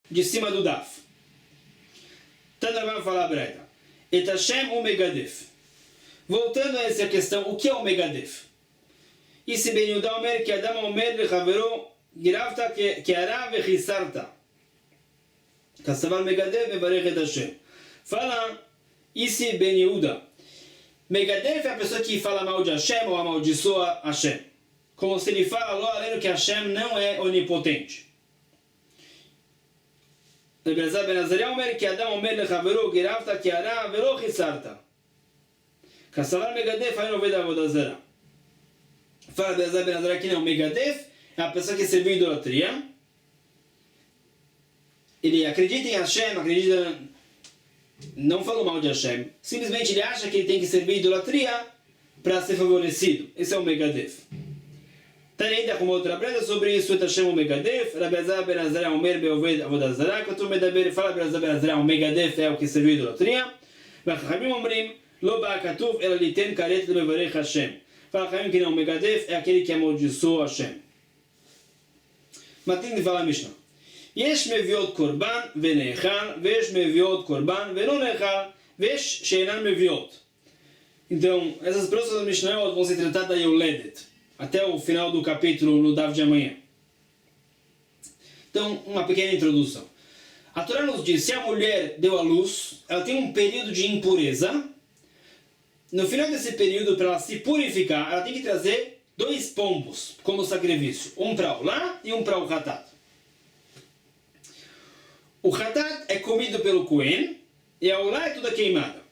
Speaker 1: de cima do Daf. Tanurabanan fala a Braita. Et Hashem o Megadef. Voltando a essa questão, o que é o Megadef? Isi Ben Yehuda Omer, que Adam Omer Lechavero, Giravta que Ara Vechisarta. Kassavar Megadef, Mevarech et Hashem. Fala Isi Ben Yehuda. Megadef é a pessoa que fala mal de Hashem ou amaldiçoa Hashem. Como se ele fala lá além que Hashem não é onipotente. Elazar ben Azariah Omer que Adam Omer lechaveru giravta que ara velo chisarta. Kassavar Megadef aí não vê da Vodazara. Fala Elazar ben Azariah que não. Megadef é a pessoa que serviu idolatria. Ele acredita em Hashem, não falou mal de Hashem. Simplesmente ele acha que ele tem que servir idolatria para ser favorecido. Esse é o Megadef. Tanaída com outra breda sobre isso, et Hashem o Megadef, Rabbeazar ben Azariah Omer beoved avodazara, que tu medaber, fala Rabbeazar ben Azariah o Megadef é o que serviu idolatria, Vachachamim Omrim, lo ba'akatuv ela liten karet lemevarech Hashem. Fala Chachamim que não, o Megadef é aquele que amaldiçoou Hashem. Matin fala a Mishnah. Yesh meviot korban venechal, vesh meviot korban veno nechal, vesh sheinan meviot. Então, essas próximas Mishnah vão ser tratadas da Yoledet. Até o final do capítulo no Dav de amanhã. Então, uma pequena introdução. A Torá nos diz, se a mulher deu à luz, ela tem um período de impureza. No final desse período, para ela se purificar, ela tem que trazer 2 pombos como sacrifício. Um para o Olá e um para o Hatat. O Hatat é comido pelo Cohen e a Olá é toda queimada.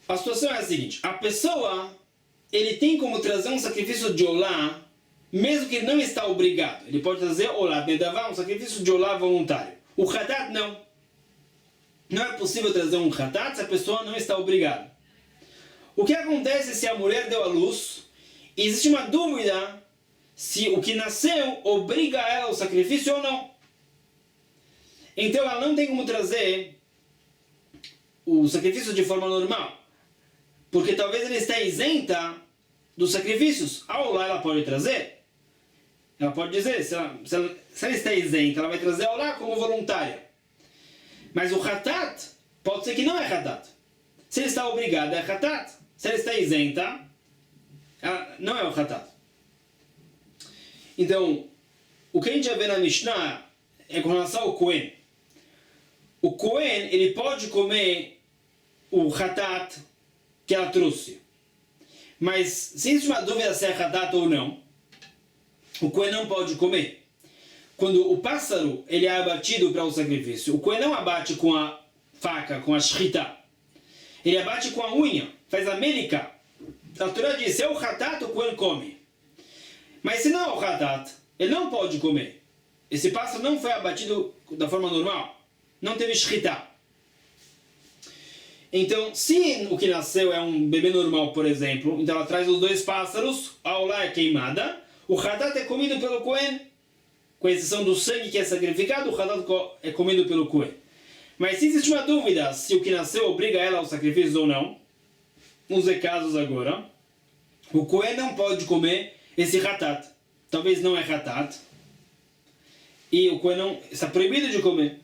Speaker 1: A situação é a seguinte, a pessoa... ele tem como trazer um sacrifício de olá, mesmo que ele não está obrigado. Ele pode trazer olá, nedavá, um sacrifício de olá voluntário. O hatat não. Não é possível trazer um hatat se a pessoa não está obrigada. O que acontece se a mulher deu à luz? Existe uma dúvida se o que nasceu obriga ela ao sacrifício ou não. Então ela não tem como trazer o sacrifício de forma normal. Porque talvez ela está isenta dos sacrifícios. A olá ela pode trazer. Ela pode dizer, se ela está isenta, ela vai trazer a olá como voluntária. Mas o hatat, pode ser que não é hatat. Se ele está obrigado, é hatat. Se ela está isenta, não é o hatat. Então, o que a gente já vê na Mishnah é com relação ao Cohen. O Cohen, ele pode comer o hatat que ela trouxe. Mas se existe uma dúvida se é hatat ou não, o Cohen não pode comer. Quando o pássaro ele é abatido para o sacrifício, o Cohen não abate com a faca, com a shchita. Ele abate com a unha, faz a melika. A Torá diz, se é o hatat, o Cohen come. Mas se não é o hatat, ele não pode comer. Esse pássaro não foi abatido da forma normal. Não teve shchita. Então, se o que nasceu é um bebê normal, por exemplo, então ela traz os 2 pássaros, a olá é queimada, o hatat é comido pelo Cohen, com exceção do sangue que é sacrificado, o hatat é comido pelo Cohen. Mas se existe uma dúvida se o que nasceu obriga ela ao sacrifício ou não, vamos ver casos agora, o Cohen não pode comer esse hatat. Talvez não é hatat, e o Cohen não está proibido de comer.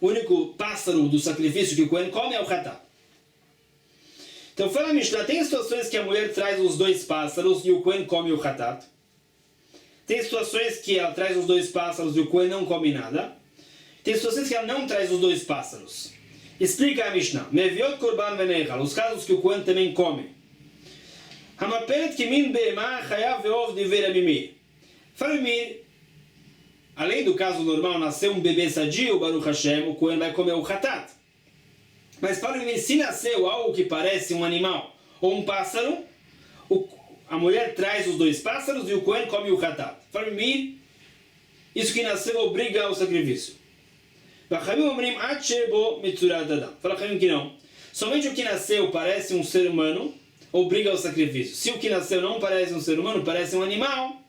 Speaker 1: O único pássaro do sacrifício que o Cohen come é o hatat. Então, fala a Mishnah, tem situações que a mulher traz os 2 pássaros e o Cohen come o hatat. Tem situações que ela traz os 2 pássaros e o Cohen não come nada. Tem situações que ela não traz os 2 pássaros. Explica a Mishnah. Meviot korban venechal, os casos que o Kohen também come. Hamapelet kimin be'ema chayav ve'ov diver amimir. Fala Mimir, além do caso normal, nasceu um bebê sadio, Baruch Hashem, o Kohen vai comer o Hatat. Mas fala Mimir, se nasceu algo que parece um animal ou um pássaro, a mulher traz os dois pássaros e o Kohen come o Hatat. Fala Mimir, isso que nasceu obriga ao sacrifício. Fala que não. Somente o que nasceu parece um ser humano, obriga ao sacrifício. Se o que nasceu não parece um ser humano, parece um animal,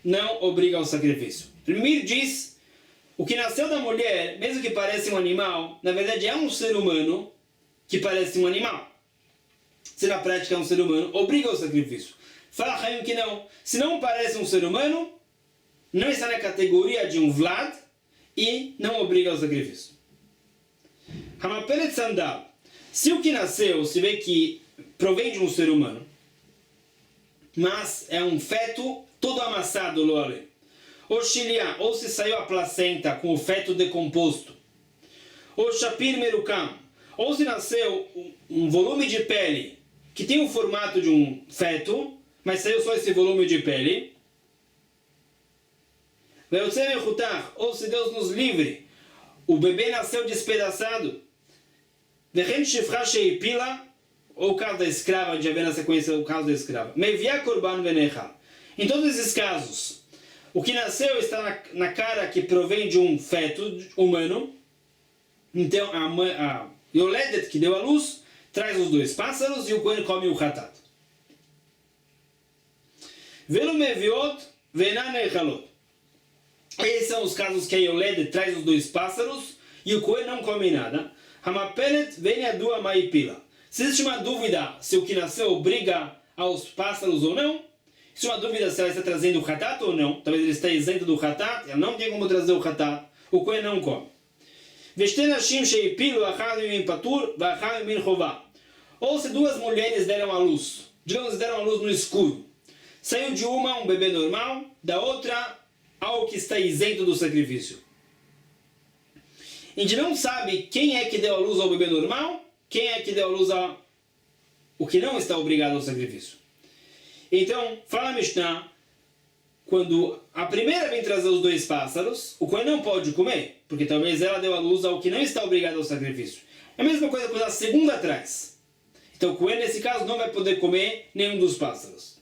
Speaker 1: não obriga ao sacrifício. Mimir diz, o que nasceu da mulher, mesmo que pareça um animal, na verdade é um ser humano que parece um animal. Se na prática é um ser humano, obriga ao sacrifício. Fala Chaim que não. Se não parece um ser humano, não está na categoria de um Vlad e não obriga ao sacrifício. Hamapelet sandal. Se o que nasceu, se vê que provém de um ser humano, mas é um feto todo amassado, loale. Ou xiliá, ou se saiu a placenta com o feto decomposto. Ou shapir merukam, ou se nasceu um volume de pele que tem o formato de um feto, mas saiu só esse volume de pele. Ou se Deus nos livre, o bebê nasceu despedaçado. Ou o caso da escrava, a gente já vê na sequência o caso da escrava. Em todos esses casos, o que nasceu está na cara que provém de um feto humano. Então a Yoledet, que deu a luz, traz os dois pássaros e o Kohen come o Hatat. Velo meviot venan echalot. Esses são os casos que a Yoledet traz os dois pássaros e o Kohen não come nada. Hamapelet venhadua maipila. Se existe uma dúvida se o que nasceu obriga aos pássaros ou não, se uma dúvida se ela está trazendo o Hatat ou não, talvez ele está isento do Hatat, ela não tem como trazer o Hatat, o Kohen não come. Ou se duas mulheres deram à luz, digamos deram à luz no escuro, saiu de uma um bebê normal, da outra algo que está isento do sacrifício. A gente não sabe quem é que deu à luz ao bebê normal, quem é que deu à luz ao o que não está obrigado ao sacrifício. Então, fala a Mishnah, quando a primeira vem trazer os dois pássaros, o Kohen não pode comer, porque talvez ela deu à luz ao que não está obrigado ao sacrifício. É a mesma coisa quando a segunda traz. Então o Kohen, nesse caso, não vai poder comer nenhum dos pássaros.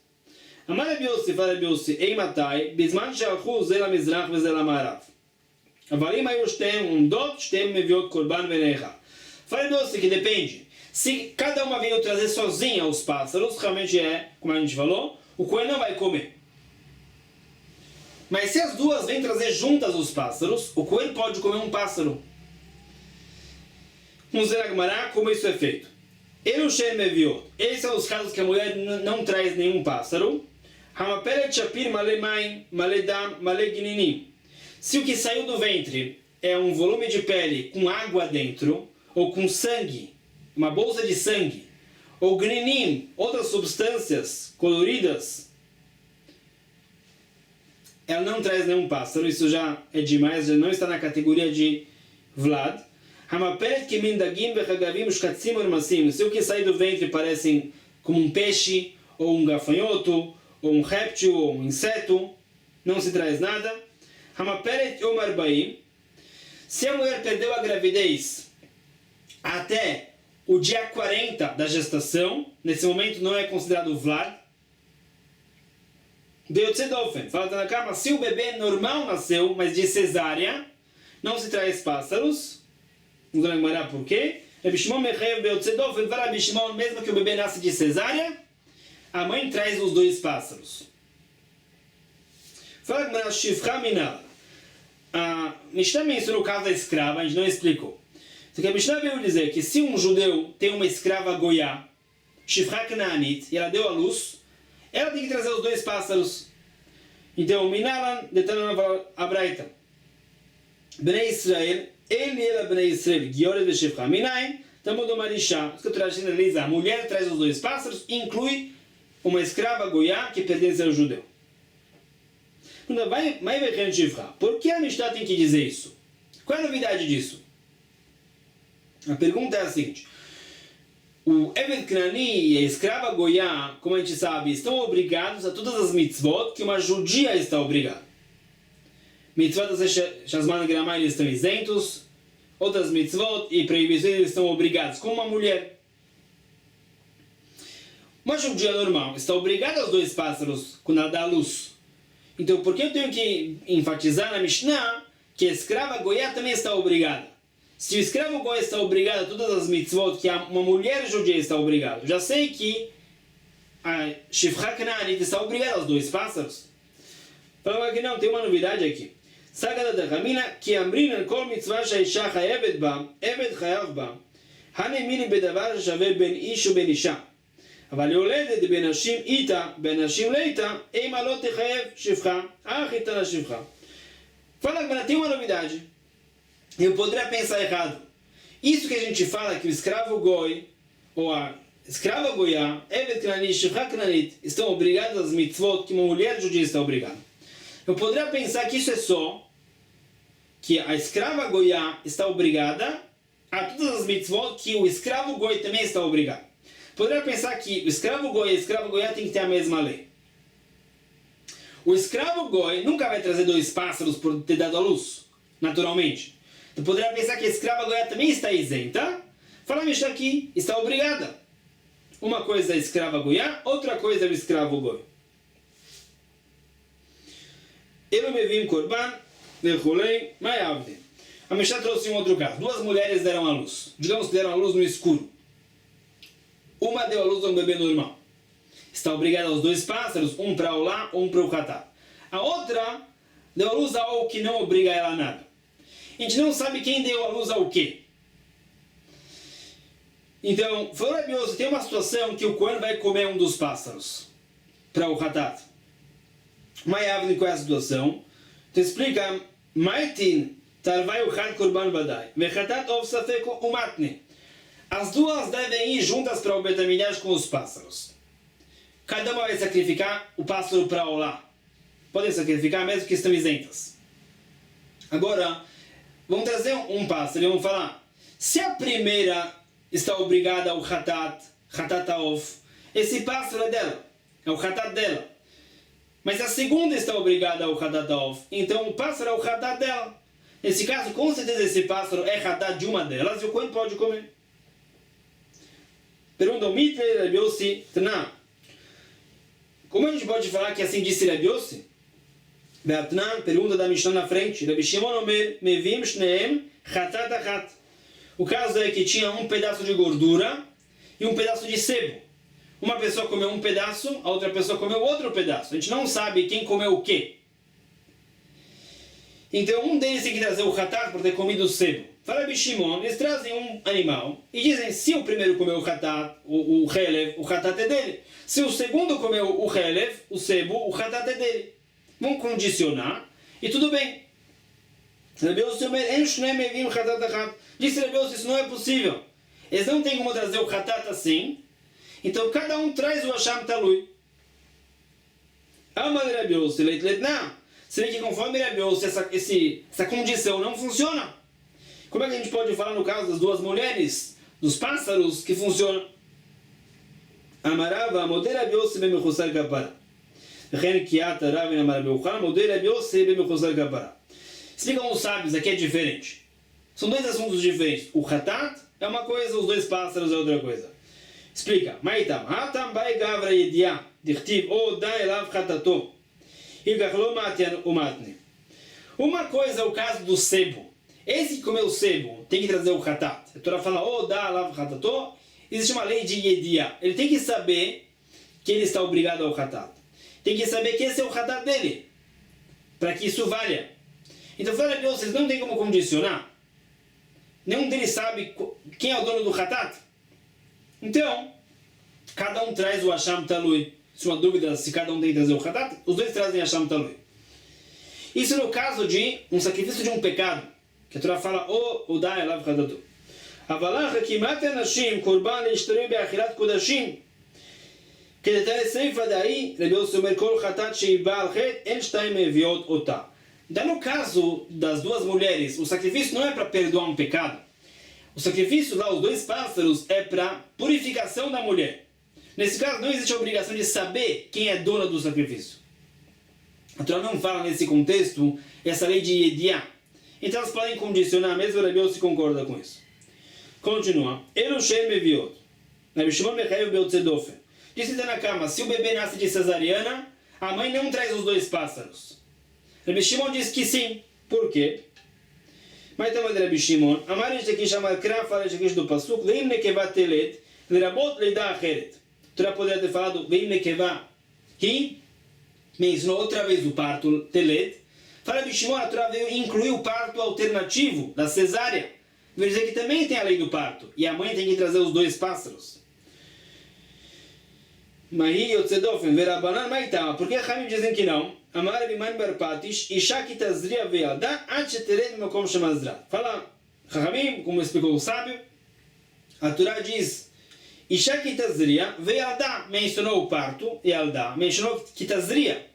Speaker 1: Amar Biossi, fala Biossi, Ei Matai, Bisman Shalchu Zela Mizrach Vezela Marav. Avalim aí shtem dot, shtem meviot korban venecha. Fala Biossi que depende. Se cada uma veio trazer sozinha os pássaros, realmente é, como a gente falou, o Kohen não vai comer. Mas se as duas vêm trazer juntas os pássaros, o Kohen pode comer um pássaro. Um Zeragmará, como isso é feito? Erushem meviot. Esses são os casos que a mulher não traz nenhum pássaro. Hamapelet shapir malemaim, maledam, malegninim. Se o que saiu do ventre é um volume de pele com água dentro, ou com sangue, uma bolsa de sangue, ou gninim, outras substâncias coloridas, ela não traz nenhum pássaro, isso já é demais, já não está na categoria de Vlad. Hamapelet kimin dagim vechagavim shkatzim ormasim. Se o que sai do ventre parecem como um peixe, ou um gafanhoto, ou um réptil, ou um inseto, não se traz nada. Hamapelet omar baim. Se a mulher perdeu a gravidez até o dia 40 da gestação, nesse momento não é considerado Vlad. Deutzedofen, fala na cama, se o bebê normal nasceu, mas de cesárea, não se traz pássaros. Vamos lembrar por quê? Rabi Shimon mechev Deutzedofen, fala Rabi Shimon, mesmo que o bebê nasce de cesárea, a mãe traz os dois pássaros. Fala na Shifra Minal. A Mishnah mencionou o caso da escrava, a gente não explicou. Só que a Mishnah veio dizer que se um judeu tem uma escrava goiá, Shifra Knaanit, e ela deu à luz, ela tem que trazer os dois pássaros. Então, Minalan, detalhando a Braita. Bnei Israel, ele era Bnei Israel, Gioret de Shifra Minayin, Tamudo Marishá. Isso que eu estou generalizar. A mulher traz os dois pássaros, inclui uma escrava goiá que pertence ao judeu. Vai ver Shifra. Por que a Mishnah tem que dizer isso? Qual é a novidade disso? A pergunta é a seguinte. O Eved Knani e a escrava Goiá, como a gente sabe, estão obrigados a todas as mitzvot que uma judia está obrigada. Mitzvot Shazman Gramai eles estão isentos, outras mitzvot e proibições eles estão obrigados, como uma mulher. Uma judia normal está obrigada aos 2 pássaros quando ela dá a luz. Então, por que eu tenho que enfatizar na Mishnah que a escrava Goiá também está obrigada? Se o escravo Goiá está obrigado a todas as mitzvot que uma mulher judia está obrigada, já sei que a Shifra Kanaanit está obrigada aos 2 pássaros. Fala que não, tem uma novidade aqui. Sagada da Ramina, que amrinan kol mitzvah she'isha chayevet ba, evet chayav ba, hanemini bedavar shave ben ish u ben isha. אבל יולדת בנשים איתה, בנשים לאיתה, אימה לא תחייב שפחה, אך איתה לשפחה. Fala que tem uma novidade. Eu poderia pensar errado. Isso que a gente fala que o escravo goi, ou a escrava goiá, evet knanit, shifra knanit, estão obrigados às mitzvot que uma mulher judia está obrigada. Eu poderia pensar que isso é só que a escrava goiá está obrigada a todas as mitzvot que o escravo goi também está obrigado. Poderia pensar que o escravo goi e a escrava goiá tem que ter a mesma lei. O escravo goi nunca vai trazer 2 pássaros por ter dado a luz, naturalmente. Então poderia pensar que a escrava goiá também está isenta. Fala Mishnah aqui, está obrigada. Uma coisa é a escrava goiá, outra coisa é o escravo goi. Eu me vi em Korban, derrulei, mas avde. A Mishnah trouxe um outro caso. 2 mulheres deram a luz. Digamos que deram a luz no escuro. Uma deu a luz a um bebê normal. Está obrigada aos 2 pássaros, um para o lá, um para o catá. A outra deu a luz a algo que não obriga ela a nada. A gente não sabe quem deu a luz ao quê. Então, falou tem uma situação que o Kohen vai comer um dos pássaros para o hatat. Maiavni, qual é a situação? Então explica, Maitin tarvai o had korban vadai, vechatat of safeko umatne. As 2 devem ir juntas para o Betamidash com os pássaros. Cada uma vai sacrificar o pássaro para Olá. Podem sacrificar mesmo que estão isentas. Agora, vamos trazer um pássaro e vamos falar. Se a primeira está obrigada ao Hatat Haof, esse pássaro é dela. É o Hatat dela. Mas a segunda está obrigada ao Hatat Haof. Então o pássaro é o Hatat dela. Nesse caso, com certeza esse pássaro é Hatat de uma delas e o Kohen pode comer. Pergunta o Mitre Rabi Yossi Tna. Como a gente pode falar que assim disse Rabi Yossi? Beatnan, pergunta da Mishnah na frente. Rabi Shimon Omer, Mevim Shneem Chatat Achat. O caso é que tinha um pedaço de gordura e um pedaço de sebo. Uma pessoa comeu um pedaço, a outra pessoa comeu outro pedaço. A gente não sabe quem comeu o quê. Então um deles tem que trazer o Chatat por ter comido o sebo. Fala Rabi Shimon, eles trazem um animal e dizem se o primeiro comeu o Hatat, o Helev, o Hatat é dele. Se o segundo comeu o Helev, o sebo, o Hatat é dele. Vão condicionar e tudo bem. Rabi Yossi disse Rabi Yossi, isso não é possível. Eles não têm como trazer o Hatat assim. Então cada um traz o Hasham Talui. Amar Rabi Yossi, não. Você vê que conforme Rabi Yossi, essa condição não funciona. Como é que a gente pode falar no caso das 2 mulheres, dos pássaros, que funciona? Amarava, model Rabi Yossi ben mechusar kapara. Ren kiata ravin amar Rabi Yochanan, model Rabi Yossi ben mechusar kapara. Explicam os sábios, aqui é diferente. São 2 assuntos diferentes. O Hatat é uma coisa, os 2 pássaros é outra coisa. Explica. Maitam, hatam bai gavra yedia, dichtiv o da elav hatato. Ilgach lo matian umatne. Uma coisa é o caso do sebo. Esse que comeu o sebo tem que trazer o Hatat. A Torá fala, da lav hatato. Existe uma lei de Yedia. Ele tem que saber que ele está obrigado ao Hatat. Tem que saber que esse é o Hatat dele. Para que isso valha. Então, fala de vocês, não tem como condicionar. Nenhum deles sabe quem é o dono do Hatat. Então, cada um traz o Hasham Talui. Se uma dúvida se cada um tem que trazer o Hatat, os 2 trazem Hasham Talui. Isso no caso de um sacrifício de um pecado. Que a Torá fala, da elav hatato. Avalach kimat anashim korban leishtarei beachilat kodashim. כדתנא סיפא דאי, Rabi Yossi אומר כל חטאת שהיא באה על חטא, אין 2 מביאות אותה. Então, no caso das 2 mulheres, o sacrifício não é para perdoar um pecado, O sacrifício lá, os 2 pássaros, é para purificação da mulher. Nesse caso, não existe a obrigação de saber quem é dona do sacrifício. A Torá não fala nesse contexto essa lei de Yediá. Então elas podem condicionar, mesmo o Rabi Yossi concorda com isso. Continua. Erushem Meviot. Rabi Shimon Mechaev Beotzedofen. Disse na cama, se o bebê nasce de cesariana, a mãe não traz os 2 pássaros. Rabi Shimon diz que sim. Por quê? Mas também Rabi Shimon, Amar Eshekish Amar Kra, fala Eshekish do Pasuk, Veim Nekeva Telet, Lerabot Leida Acheret. Torá poderia ter falado, Veim Nekeva Hi, me ensinou outra vez o parto Telet. Fala Rabi Shimon, a Torá veio incluir o parto alternativo da cesárea. Vai dizer que também tem a lei do parto. E a mãe tem que trazer os 2 pássaros. Mahi Yotzedofen, Verabanan, Maitama. Por que a Hamim dizem que não? Amar Biman Barpatish, Isha Kitazria Veada, Anchetered Mekom Shemazra. Fala Hamim, como explicou o sábio, a Torá diz Isha Kitazria Veada, mencionou o parto, e Alda, mencionou Kitazria.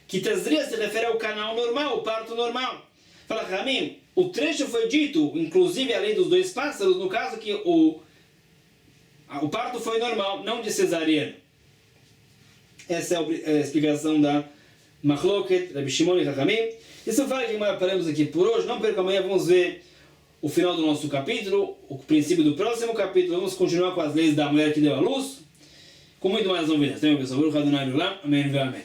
Speaker 1: Kitazria se refere ao canal normal, o parto normal. Fala Hamim, o trecho foi dito, inclusive a lei dos 2 pássaros, no caso que o parto foi normal, não de cesariano. Essa é a explicação da Machloket, Rabi Shimon e Chachamim. Isso fala que paramos aqui por hoje. Não perca amanhã, vamos ver o final do nosso capítulo, o princípio do próximo capítulo. Vamos continuar com as leis da mulher que deu à luz, com muito mais novidades. Amém.